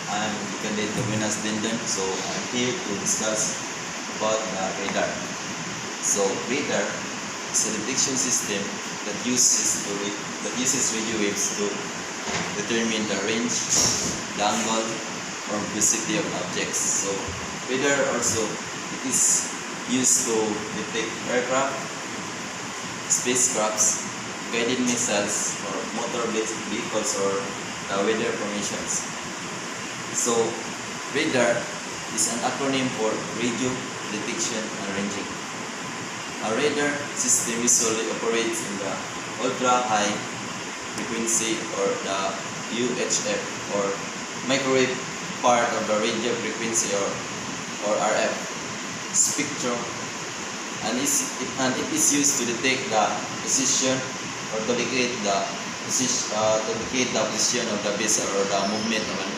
I'm the candidate Dominas Dindon, so I'm here to discuss about the radar. So radar is a detection system that uses radio waves to determine the range, the angle, or velocity of objects. So radar also is used to detect aircraft, spacecrafts, guided missiles, or motor-based vehicles, or weather formations. So radar is an acronym for radio detection and ranging. A radar system usually operates in the ultra-high frequency or the UHF or microwave part of the radio frequency or RF spectrum, and it is used to detect the position or to locate the position of the vessel or the movement of an